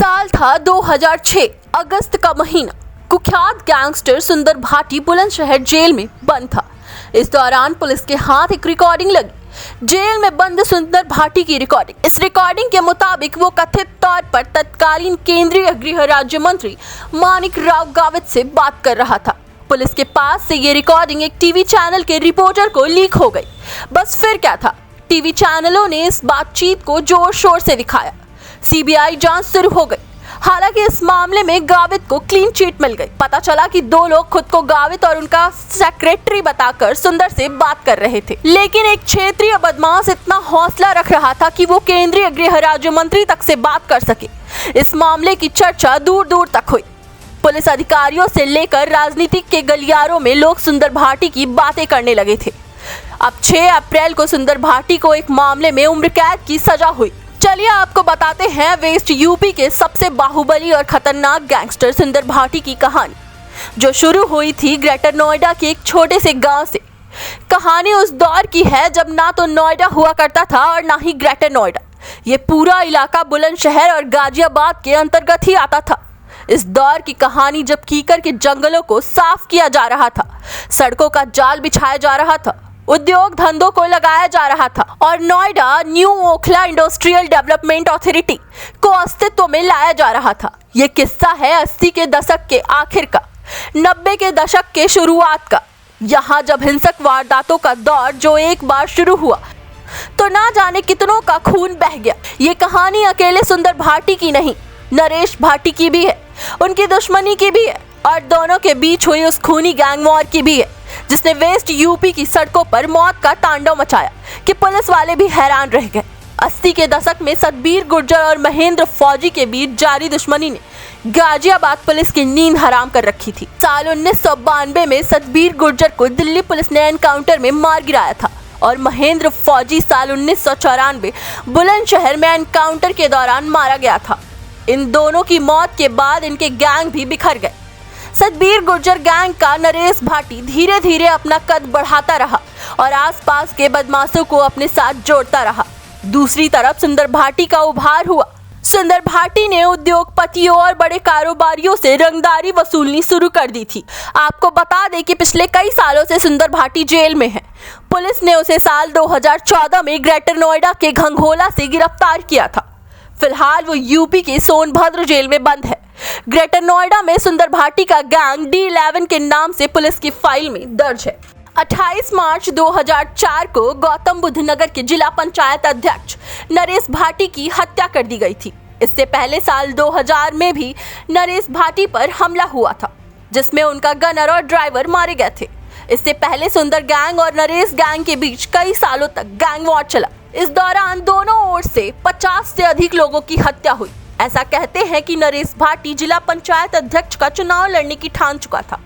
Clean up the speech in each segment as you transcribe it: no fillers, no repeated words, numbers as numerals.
साल था 2006, अगस्त का महीना। कुख्यात गैंगस्टर सुंदर भाटी बुलंदशहर जेल में बंद था। इस दौरान पुलिस के हाथ एक रिकॉर्डिंग लगी। जेल में बंद सुंदर भाटी की रिकॉर्डिंग। इस रिकॉर्डिंग के मुताबिक वो कथित तौर पर तत्कालीन केंद्रीय गृह राज्य मंत्री माणिक राव गावित से बात कर रहा था। पुलिस के पास से ये रिकॉर्डिंग एक टीवी चैनल के रिपोर्टर को लीक हो गई। बस फिर क्या था, टीवी चैनलों ने इस बातचीत को जोर शोर से दिखाया। सीबीआई जांच शुरू हो गई। हालांकि इस मामले में गावित को क्लीन चिट मिल गई। पता चला कि दो लोग खुद को गावित और उनका सेक्रेटरी बताकर सुंदर से बात कर रहे थे, लेकिन एक क्षेत्रीय बदमाश इतना हौसला रख रहा था कि वो केंद्रीय गृह राज्य मंत्री तक से बात कर सके। इस मामले की चर्चा दूर दूर तक हुई। पुलिस अधिकारियों से लेकर राजनीतिक के गलियारों में लोग सुंदर भाटी की बातें करने लगे थे। अब 6 अप्रैल को सुंदर भाटी को एक मामले में उम्र कैद की सजा हुई। चलिए आपको बताते हैं वेस्ट यूपी के सबसे बाहुबली और खतरनाक गैंगस्टर सुंदर भाटी की कहानी, जो शुरू हुई थी ग्रेटर नोएडा के एक छोटे से गांव से। कहानी उस दौर की है जब ना तो नोएडा हुआ करता था और ना ही ग्रेटर नोएडा। ये पूरा इलाका बुलंदशहर और गाजियाबाद के अंतर्गत ही आता था। इस दौर की कहानी जब कीकर के जंगलों को साफ किया जा रहा था, सड़कों का जाल बिछाया जा रहा था, उद्योग धंधों को लगाया जा रहा था और Noida new Okhla industrial development authority को अस्तित्व में लाया जा रहा था। ये किस्सा है 80 के दशक के आखिर का, 90 के दशक के शुरुआत का। यहाँ जब हिंसक वारदातों का दौर जो एक बार शुरू हुआ तो ना जाने कितनों का खून बह गया। ये कहानी अकेले सुंदर भाटी की नहीं, नरेश भाटी की भी है, उनकी दुश्मनी की भी है और दोनों के बीच हुई उस खूनी गैंग वॉर की भी है, जिसने वेस्ट यूपी की सड़कों पर मौत का तांडव मचाया कि पुलिस वाले भी हैरान रह गए। 80 के दशक में सतबीर गुर्जर और महेंद्र फौजी के बीच जारी दुश्मनी ने गाजियाबाद पुलिस की नींद हराम कर रखी थी। साल 1992 में सतबीर गुर्जर को दिल्ली पुलिस ने एनकाउंटर में मार गिराया था और महेंद्र फौजी साल 1994 बुलंदशहर में एनकाउंटर के दौरान मारा गया था। इन दोनों की मौत के बाद इनके गैंग भी बिखर गए। सतबीर गुर्जर गैंग का नरेश भाटी धीरे धीरे अपना कद बढ़ाता रहा और आसपास के बदमाशों को अपने साथ जोड़ता रहा। दूसरी तरफ सुंदर भाटी का उभार हुआ। सुंदर भाटी ने उद्योगपतियों और बड़े कारोबारियों से रंगदारी वसूलनी शुरू कर दी थी। आपको बता दें कि पिछले कई सालों से सुंदर भाटी जेल में है। पुलिस ने उसे साल 2014 में ग्रेटर नोएडा के घंघोला से गिरफ्तार किया था। फिलहाल वो यूपी के सोनभद्र जेल में बंद है। ग्रेटर नोएडा में सुंदर भाटी का गैंग D11 के नाम से पुलिस की फाइल में दर्ज है। 28 मार्च 2004 को गौतम बुद्ध नगर के जिला पंचायत अध्यक्ष नरेश भाटी की हत्या कर दी गई थी। इससे पहले साल 2000 में भी नरेश भाटी पर हमला हुआ था, जिसमें उनका गनर और ड्राइवर मारे गए थे। इससे पहले सुंदर गैंग और नरेश गैंग के बीच कई सालों तक गैंग वॉर चला। इस दौरान दोनों ओर से 50 से अधिक लोगों की हत्या हुई। ऐसा कहते हैं कि नरेश भाटी जिला पंचायत अध्यक्ष का चुनाव लड़ने की ठान चुका था।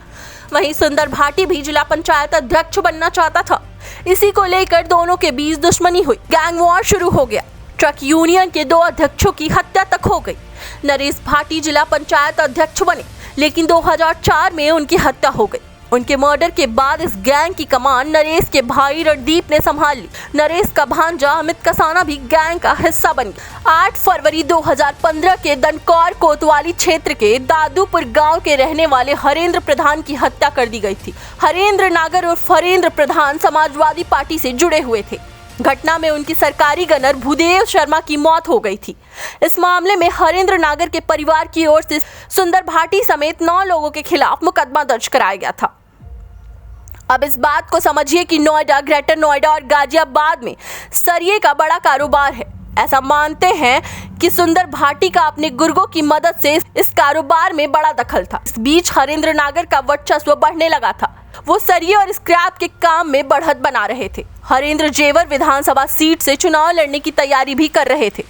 वहीं सुंदर भाटी भी जिला पंचायत अध्यक्ष बनना चाहता था। इसी को लेकर दोनों के बीच दुश्मनी हुई, गैंग वॉर शुरू हो गया। ट्रक यूनियन के 2 अध्यक्षों की हत्या तक हो गई। नरेश भाटी जिला पंचायत अध्यक्ष बने, लेकिन 2004 में उनकी हत्या हो गई। उनके मर्डर के बाद इस गैंग की कमान नरेश के भाई रणदीप ने संभाल ली। नरेश का भांजा अमित कसाना भी गैंग का हिस्सा बन गया। 8 फरवरी 2015 के दनकौर कोतवाली क्षेत्र के दादूपुर गांव के रहने वाले हरेंद्र प्रधान की हत्या कर दी गई थी। हरेंद्र नागर और हरेंद्र प्रधान समाजवादी पार्टी से जुड़े हुए थे। घटना में उनकी सरकारी गनर भूदेव शर्मा की मौत हो गई थी। इस मामले में हरेंद्र नागर के परिवार की ओर से सुंदर भाटी समेत 9 लोगों के खिलाफ मुकदमा दर्ज कराया गया था। अब इस बात को समझिए कि नोएडा, ग्रेटर नोएडा और गाजियाबाद में सरिये का बड़ा कारोबार है। ऐसा मानते हैं कि सुंदर भाटी का अपने गुर्गों की मदद से इस कारोबार में बड़ा दखल था। इस बीच हरेंद्र नागर का वर्चस्व बढ़ने लगा था। वो सरिये और स्क्रैप के काम में बढ़त बना रहे थे। हरेंद्र जेवर विधानसभा सीट से चुनाव लड़ने की तैयारी भी कर रहे थे।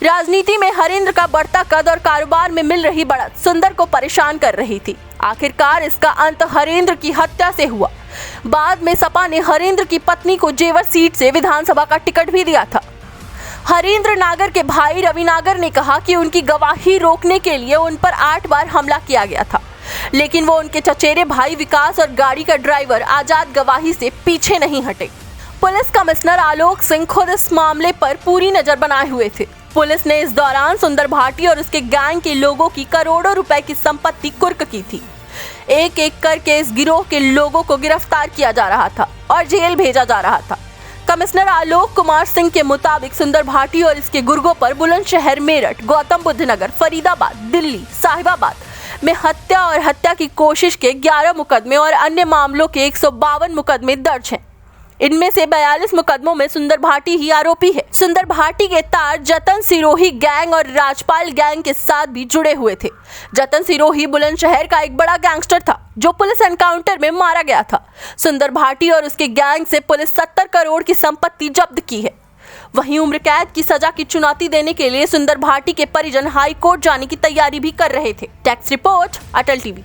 राजनीति में हरेंद्र का बढ़ता कद और कारोबार में मिल रही बढ़त सुंदर को परेशान कर रही थी। आखिरकार इसका अंत हरेंद्र की हत्या से हुआ। बाद में सपा ने हरेंद्र की पत्नी को जेवर सीट से विधानसभा का टिकट भी दिया था। हरेंद्र नागर के भाई रवि नागर ने कहा कि उनकी गवाही रोकने के लिए उन पर 8 बार हमला किया गया था, लेकिन वो उनके चचेरे भाई विकास और गाड़ी का ड्राइवर आजाद गवाही से पीछे नहीं हटे। पुलिस कमिश्नर आलोक सिंह खुद इस मामले पर पूरी नजर बनाए हुए थे। पुलिस ने इस दौरान सुंदर भाटी और उसके गैंग के लोगों की करोड़ों रुपए की संपत्ति कुर्क की थी। एक एक करके इस गिरोह के लोगों को गिरफ्तार किया जा रहा था और जेल भेजा जा रहा था। कमिश्नर आलोक कुमार सिंह के मुताबिक सुंदर भाटी और इसके गुर्गों पर बुलंदशहर, मेरठ, गौतम बुद्ध नगर, फरीदाबाद, दिल्ली, साहिबाबाद में हत्या और हत्या की कोशिश के 11 मुकदमे और अन्य मामलों के 152 मुकदमे दर्ज हैं। इनमें से 42 मुकदमों में सुंदर भाटी ही आरोपी है। सुंदर भाटी के तार जतन सिरोही गैंग और राजपाल गैंग के साथ भी जुड़े हुए थे। जतन सिरोही बुलंदशहर का एक बड़ा गैंगस्टर था जो पुलिस एनकाउंटर में मारा गया था। सुंदर भाटी और उसके गैंग से पुलिस 70 करोड़ की संपत्ति जब्त की है। वहीं उम्र कैद की सजा की चुनौती देने के लिए सुंदर भाटी के परिजन हाई कोर्ट जाने की तैयारी भी कर रहे थे। टैक्स रिपोर्ट, अटल टीवी।